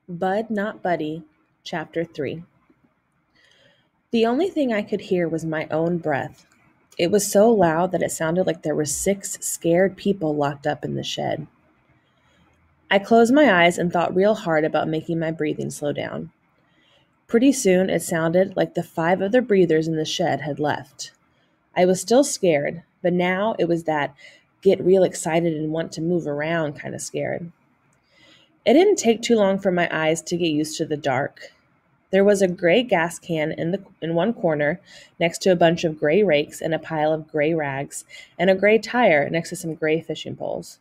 Bud Not Buddy, Chapter 3. The only thing I could hear was my own breath. It was so loud that it sounded like there were 6 scared people locked up in the shed. I closed my eyes and thought real hard about making my breathing slow down. Pretty soon it sounded like the 5 other breathers in the shed had left. I was still scared, but now it was that get real excited and want to move around kind of scared. It didn't take too long for my eyes to get used to the dark. There was a gray gas can in one corner next to a bunch of gray rakes and a pile of gray rags, and a gray tire next to some gray fishing poles.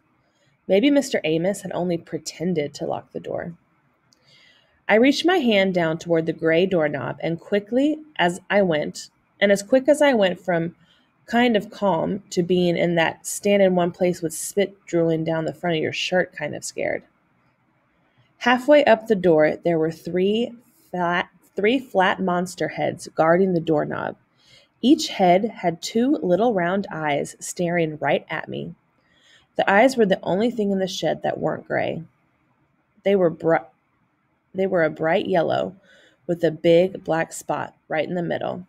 Maybe Mr. Amos had only pretended to lock the door. I reached my hand down toward the gray doorknob and as quick as I went from kind of calm to being in that stand in one place with spit drooling down the front of your shirt kind of scared. Halfway up the door, there were three flat monster heads guarding the doorknob. Each head had 2 little round eyes staring right at me. The eyes were the only thing in the shed that weren't gray. They were a bright yellow with a big black spot right in the middle.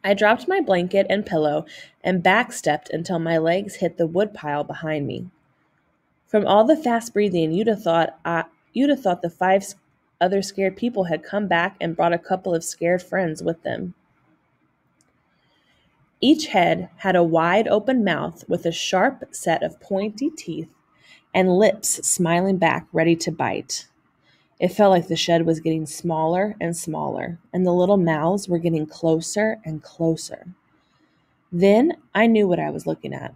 I dropped my blanket and pillow and backstepped until my legs hit the woodpile behind me. From all the fast breathing, you'd have thought the 5 other scared people had come back and brought a couple of scared friends with them. Each head had a wide open mouth with a sharp set of pointy teeth and lips smiling back, ready to bite. It felt like the shed was getting smaller and smaller, and the little mouths were getting closer and closer. Then I knew what I was looking at.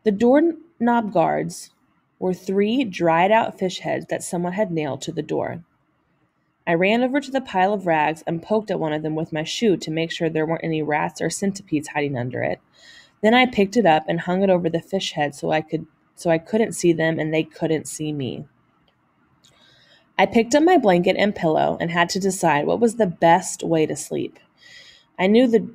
The doorknob guards were 3 dried out fish heads that someone had nailed to the door. I ran over to the pile of rags and poked at one of them with my shoe to make sure there weren't any rats or centipedes hiding under it. Then I picked it up and hung it over the fish head so I couldn't see them and they couldn't see me. I picked up my blanket and pillow and had to decide what was the best way to sleep. I knew the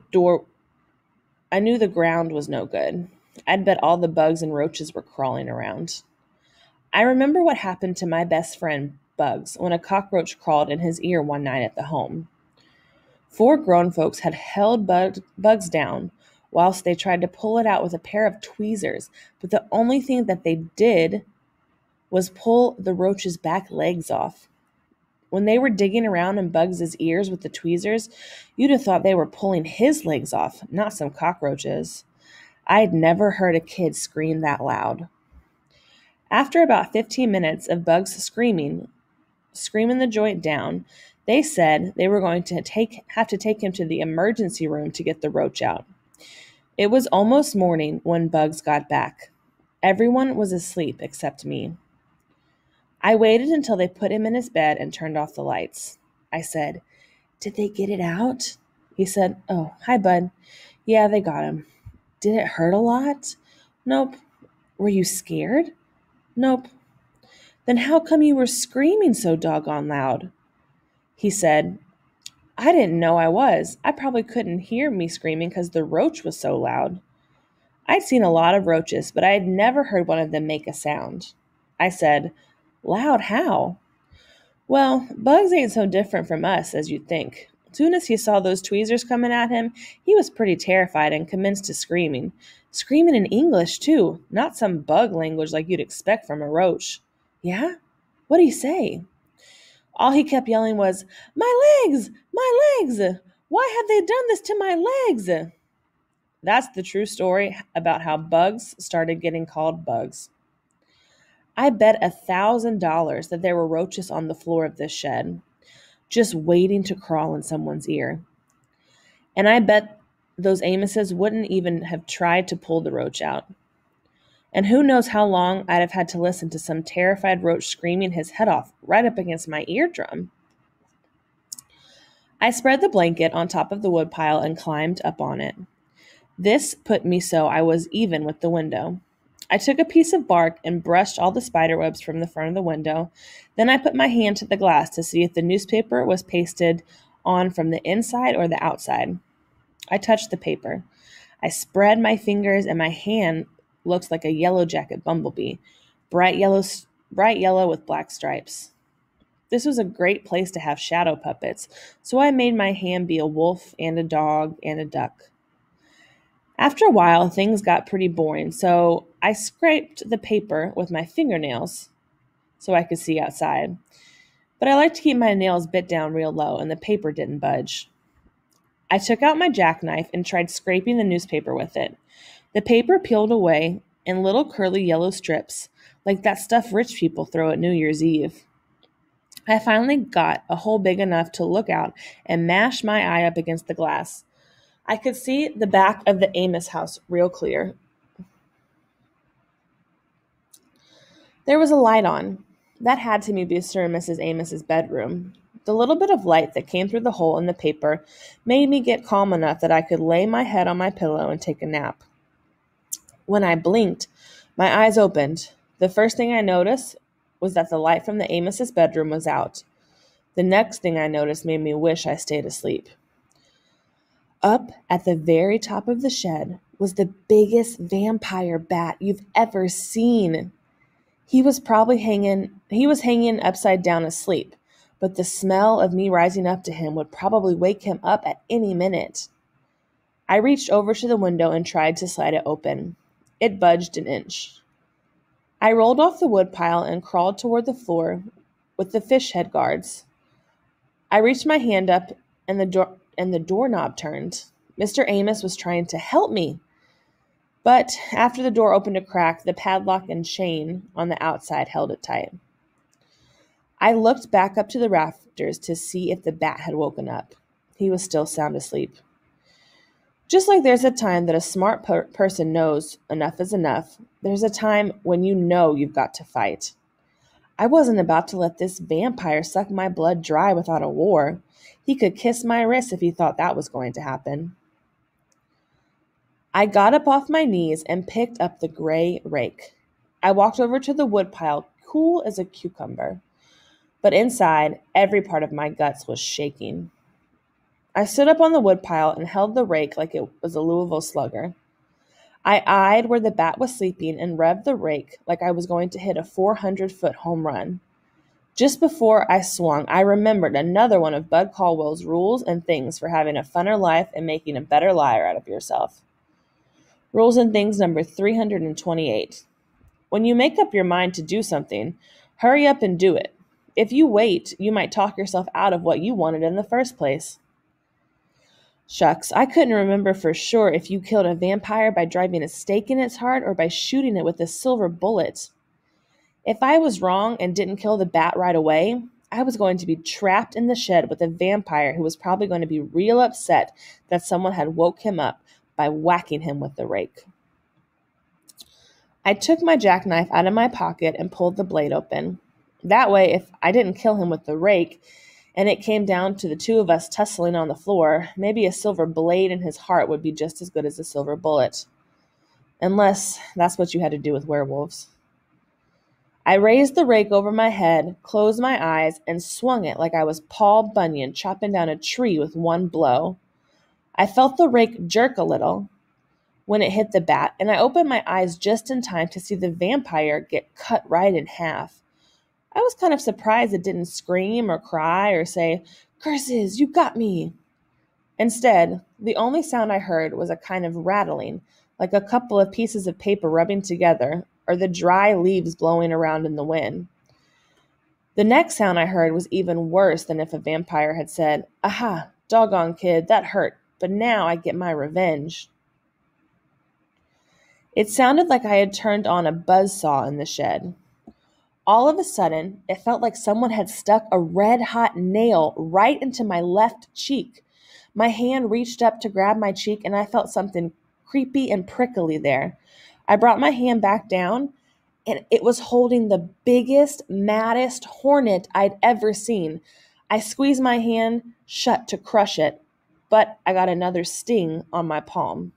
ground was no good. I'd bet all the bugs and roaches were crawling around. I remember what happened to my best friend, Bugs, when a cockroach crawled in his ear one night at the home. 4 grown folks had held Bugs down whilst they tried to pull it out with a pair of tweezers, but the only thing that they did was pull the roach's back legs off. When they were digging around in Bugs's ears with the tweezers, you'd have thought they were pulling his legs off, not some cockroaches. I'd never heard a kid scream that loud. After about 15 minutes of Bugs screaming the joint down, they said they were going to have to take him to the emergency room to get the roach out. It was almost morning when Bugs got back. Everyone was asleep except me. I waited until they put him in his bed and turned off the lights. I said, "Did they get it out?" He said, "Oh, hi, Bud. Yeah, they got him." "Did it hurt a lot?" "Nope." "Were you scared?" "Nope." "Then how come you were screaming so doggone loud?" He said, "I didn't know I was. I probably couldn't hear me screaming because the roach was so loud." I'd seen a lot of roaches, but I had never heard one of them make a sound. I said, "Loud how?" "Well, Bugs ain't so different from us as you'd think. Soon as he saw those tweezers coming at him, he was pretty terrified and commenced to screaming. Screaming in English, too, not some bug language like you'd expect from a roach." "Yeah? What'd he say?" "All he kept yelling was, 'My legs! My legs! Why have they done this to my legs?'" That's the true story about how Bugs started getting called Bugs. I bet $1,000 that there were roaches on the floor of this shed, just waiting to crawl in someone's ear. And I bet those Amoses wouldn't even have tried to pull the roach out. And who knows how long I'd have had to listen to some terrified roach screaming his head off right up against my eardrum. I spread the blanket on top of the woodpile and climbed up on it. This put me so I was even with the window. I took a piece of bark and brushed all the spider webs from the front of the window. Then I put my hand to the glass to see if the newspaper was pasted on from the inside or the outside. I touched the paper. I spread my fingers and my hand looked like a yellow jacket bumblebee, bright yellow with black stripes. This was a great place to have shadow puppets, so I made my hand be a wolf and a dog and a duck. After a while, things got pretty boring, so I scraped the paper with my fingernails so I could see outside. But I like to keep my nails bit down real low, and the paper didn't budge. I took out my jackknife and tried scraping the newspaper with it. The paper peeled away in little curly yellow strips, like that stuff rich people throw at New Year's Eve. I finally got a hole big enough to look out and mash my eye up against the glass. I could see the back of the Amos house real clear. There was a light on. That had to be Mr. and Mrs. Amos's bedroom. The little bit of light that came through the hole in the paper made me get calm enough that I could lay my head on my pillow and take a nap. When I blinked, my eyes opened. The first thing I noticed was that the light from the Amos's bedroom was out. The next thing I noticed made me wish I stayed asleep. Up at the very top of the shed was the biggest vampire bat you've ever seen. He was hanging upside down asleep, but the smell of me rising up to him would probably wake him up at any minute. I reached over to the window and tried to slide it open. It budged an inch. I rolled off the woodpile and crawled toward the floor with the fish head guards. I reached my hand up and the doorknob turned. Mr. Amos was trying to help me. But after the door opened a crack, the padlock and chain on the outside held it tight. I looked back up to the rafters to see if the bat had woken up. He was still sound asleep. Just like there's a time that a smart person knows enough is enough, there's a time when you know you've got to fight. I wasn't about to let this vampire suck my blood dry without a war. He could kiss my wrist if he thought that was going to happen. I got up off my knees and picked up the gray rake. I walked over to the woodpile, cool as a cucumber. But inside, every part of my guts was shaking. I stood up on the woodpile and held the rake like it was a Louisville Slugger. I eyed where the bat was sleeping and revved the rake like I was going to hit a 400-foot home run. Just before I swung, I remembered another one of Bud Caldwell's rules and things for having a funner life and making a better liar out of yourself. Rules and things number 328. When you make up your mind to do something, hurry up and do it. If you wait, you might talk yourself out of what you wanted in the first place. Shucks, I couldn't remember for sure if you killed a vampire by driving a stake in its heart or by shooting it with a silver bullet. If I was wrong and didn't kill the bat right away, I was going to be trapped in the shed with a vampire who was probably going to be real upset that someone had woke him up by whacking him with the rake. I took my jackknife out of my pocket and pulled the blade open. That way, if I didn't kill him with the rake, and it came down to the two of us tussling on the floor, maybe a silver blade in his heart would be just as good as a silver bullet. Unless that's what you had to do with werewolves. I raised the rake over my head, closed my eyes, and swung it like I was Paul Bunyan chopping down a tree with one blow. I felt the rake jerk a little when it hit the bat, and I opened my eyes just in time to see the vampire get cut right in half. I was kind of surprised it didn't scream or cry or say, "Curses, you got me!" Instead, the only sound I heard was a kind of rattling, like a couple of pieces of paper rubbing together or the dry leaves blowing around in the wind. The next sound I heard was even worse than if a vampire had said, "Aha, doggone kid, that hurt, but now I get my revenge." It sounded like I had turned on a buzzsaw in the shed. All of a sudden, it felt like someone had stuck a red-hot nail right into my left cheek. My hand reached up to grab my cheek, and I felt something creepy and prickly there. I brought my hand back down, and it was holding the biggest, maddest hornet I'd ever seen. I squeezed my hand shut to crush it, but I got another sting on my palm.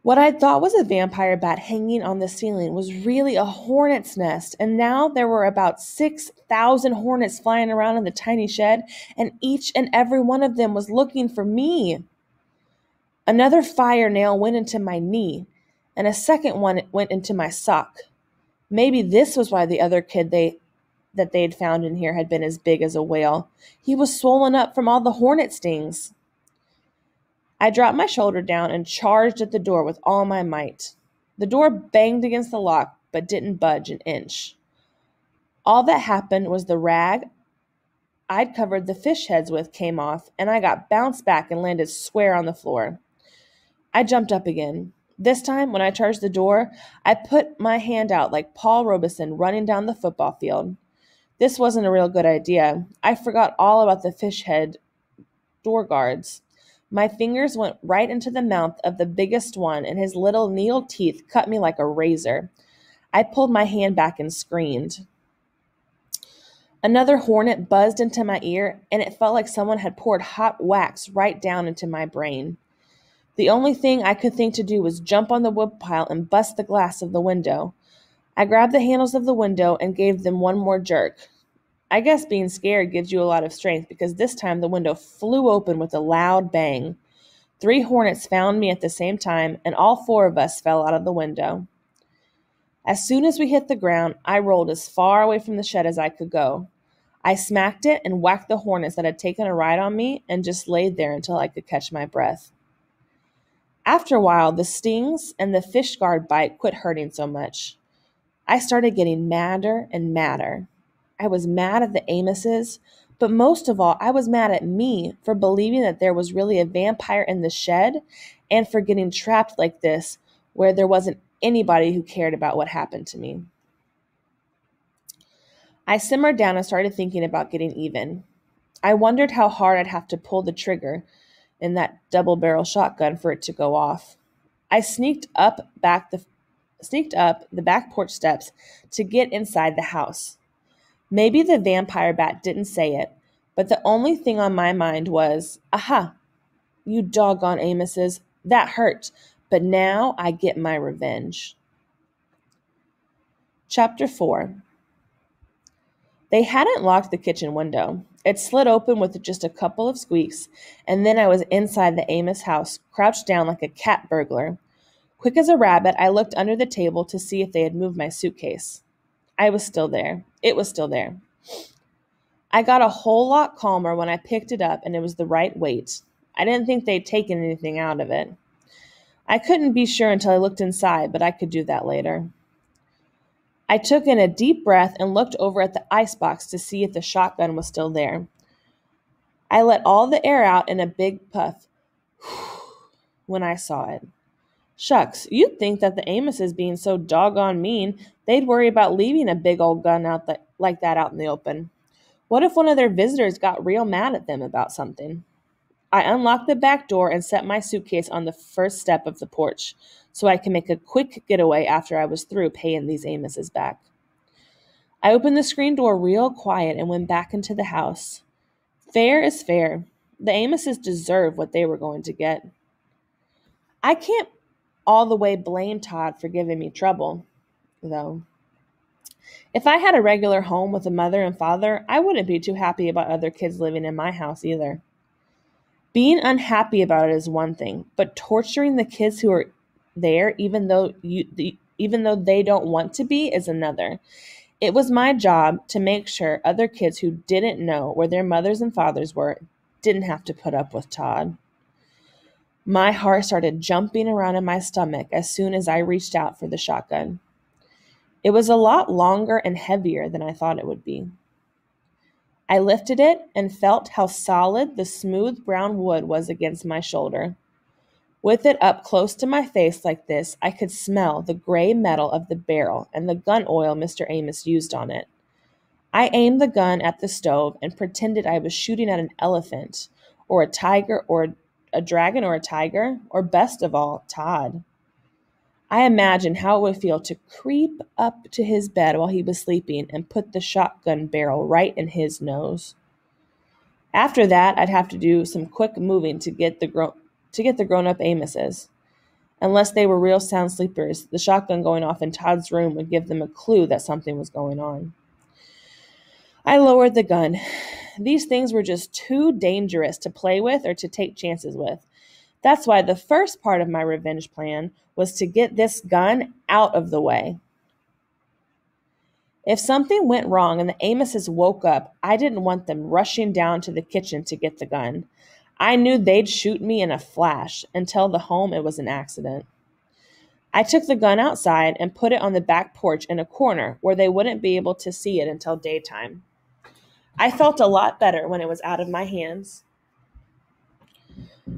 What I thought was a vampire bat hanging on the ceiling was really a hornet's nest, and now there were about 6,000 hornets flying around in the tiny shed, and each and every one of them was looking for me. Another fire nail went into my knee, and a second one went into my sock. Maybe this was why the other kid that they'd found in here had been as big as a whale. He was swollen up from all the hornet stings. I dropped my shoulder down and charged at the door with all my might. The door banged against the lock, but didn't budge an inch. All that happened was the rag I'd covered the fish heads with came off, and I got bounced back and landed square on the floor. I jumped up again. This time, when I charged the door, I put my hand out like Paul Robeson running down the football field. This wasn't a real good idea. I forgot all about the fish head door guards. My fingers went right into the mouth of the biggest one, and his little needle teeth cut me like a razor. I pulled my hand back and screamed. Another hornet buzzed into my ear, and it felt like someone had poured hot wax right down into my brain. The only thing I could think to do was jump on the woodpile and bust the glass of the window. I grabbed the handles of the window and gave them one more jerk. I guess being scared gives you a lot of strength, because this time the window flew open with a loud bang. 3 hornets found me at the same time, and all 4 of us fell out of the window. As soon as we hit the ground, I rolled as far away from the shed as I could go. I smacked it and whacked the hornets that had taken a ride on me and just laid there until I could catch my breath. After a while, the stings and the fish guard bite quit hurting so much. I started getting madder and madder. I was mad at the Amoses, but most of all, I was mad at me for believing that there was really a vampire in the shed and for getting trapped like this where there wasn't anybody who cared about what happened to me. I simmered down and started thinking about getting even. I wondered how hard I'd have to pull the trigger in that double-barrel shotgun for it to go off. I sneaked up the back porch steps to get inside the house. Maybe the vampire bat didn't say it, but the only thing on my mind was, aha, you doggone Amoses, that hurt, but now I get my revenge. Chapter 4. They hadn't locked the kitchen window. It slid open with just a couple of squeaks, and then I was inside the Amos house, crouched down like a cat burglar. Quick as a rabbit, I looked under the table to see if they had moved my suitcase. I was still there. It was still there. I got a whole lot calmer when I picked it up, and it was the right weight. I didn't think they'd taken anything out of it. I couldn't be sure until I looked inside, but I could do that later. I took in a deep breath and looked over at the icebox to see if the shotgun was still there. I let all the air out in a big puff when I saw it. Shucks, you'd think that the Amoses being so doggone mean, they'd worry about leaving a big old gun like that out in the open. What if one of their visitors got real mad at them about something? I unlocked the back door and set my suitcase on the first step of the porch so I could make a quick getaway after I was through paying these Amoses back. I opened the screen door real quiet and went back into the house. Fair is fair. The Amoses deserve what they were going to get. I can't all the way blame Todd for giving me trouble, though. If I had a regular home with a mother and father, I wouldn't be too happy about other kids living in my house either. Being unhappy about it is one thing, but torturing the kids who are there, even though they don't want to be, is another. It was my job to make sure other kids who didn't know where their mothers and fathers were didn't have to put up with Todd. My heart started jumping around in my stomach as soon as I reached out for the shotgun. It was a lot longer and heavier than I thought it would be. I lifted it and felt how solid the smooth brown wood was against my shoulder. With it up close to my face like this, I could smell the gray metal of the barrel and the gun oil Mr. Amos used on it. I aimed the gun at the stove and pretended I was shooting at an elephant, or a tiger, or a dragon, or a tiger, or best of all, Todd. I imagined how it would feel to creep up to his bed while he was sleeping and put the shotgun barrel right in his nose. After that, I'd have to do some quick moving to get the grown-up Amoses. Unless they were real sound sleepers, the shotgun going off in Todd's room would give them a clue that something was going on. I lowered the gun. These things were just too dangerous to play with or to take chances with. That's why the first part of my revenge plan was to get this gun out of the way. If something went wrong and the Amoses woke up, I didn't want them rushing down to the kitchen to get the gun. I knew they'd shoot me in a flash and tell the home it was an accident. I took the gun outside and put it on the back porch in a corner where they wouldn't be able to see it until daytime. I felt a lot better when it was out of my hands.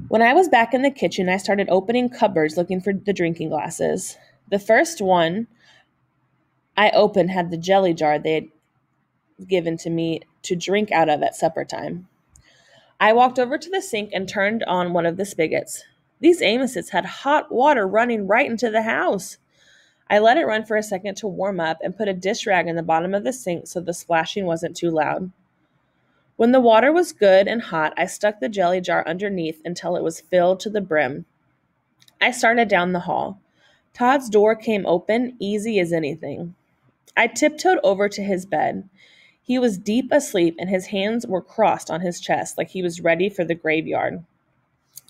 When I was back in the kitchen, I started opening cupboards looking for the drinking glasses. The first one I opened had the jelly jar they had given to me to drink out of at supper time. I walked over to the sink and turned on one of the spigots. These Amoses had hot water running right into the house. I let it run for a second to warm up and put a dish rag in the bottom of the sink so the splashing wasn't too loud. When the water was good and hot, I stuck the jelly jar underneath until it was filled to the brim. I started down the hall. Todd's door came open, easy as anything. I tiptoed over to his bed. He was deep asleep and his hands were crossed on his chest like he was ready for the graveyard.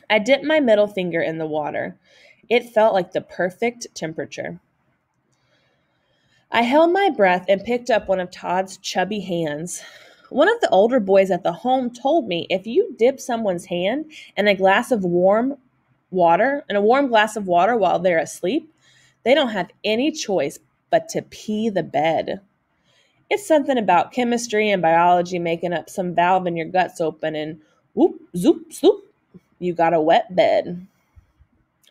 I dipped my middle finger in the water. It felt like the perfect temperature. I held my breath and picked up one of Todd's chubby hands. One of the older boys at the home told me if you dip someone's hand in a warm glass of water while they're asleep, they don't have any choice but to pee the bed. It's something about chemistry and biology making up some valve in your guts open and whoop, zoop, sloop, you got a wet bed.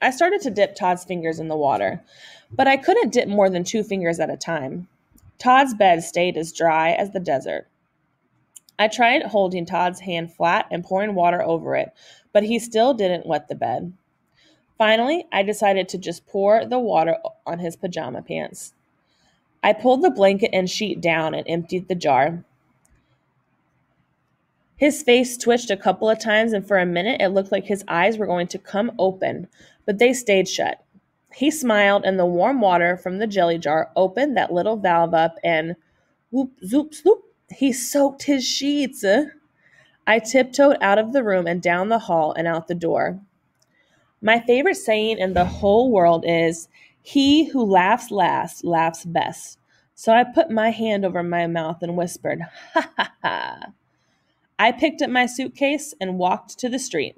I started to dip Todd's fingers in the water, but I couldn't dip more than 2 fingers at a time. Todd's bed stayed as dry as the desert. I tried holding Todd's hand flat and pouring water over it, but he still didn't wet the bed. Finally, I decided to just pour the water on his pajama pants. I pulled the blanket and sheet down and emptied the jar. His face twitched a couple of times, and for a minute it looked like his eyes were going to come open, but they stayed shut. He smiled, and the warm water from the jelly jar opened that little valve up, and whoop, zoop, sloop, he soaked his sheets. I tiptoed out of the room and down the hall and out the door. My favorite saying in the whole world is, "He who laughs last laughs best." So I put my hand over my mouth and whispered, "Ha ha ha." I picked up my suitcase and walked to the street.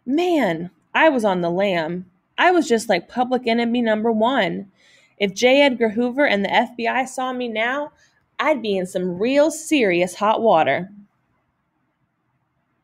Man, I was on the lam. I was just like public enemy number 1. If J. Edgar Hoover and the FBI saw me now, I'd be in some real serious hot water.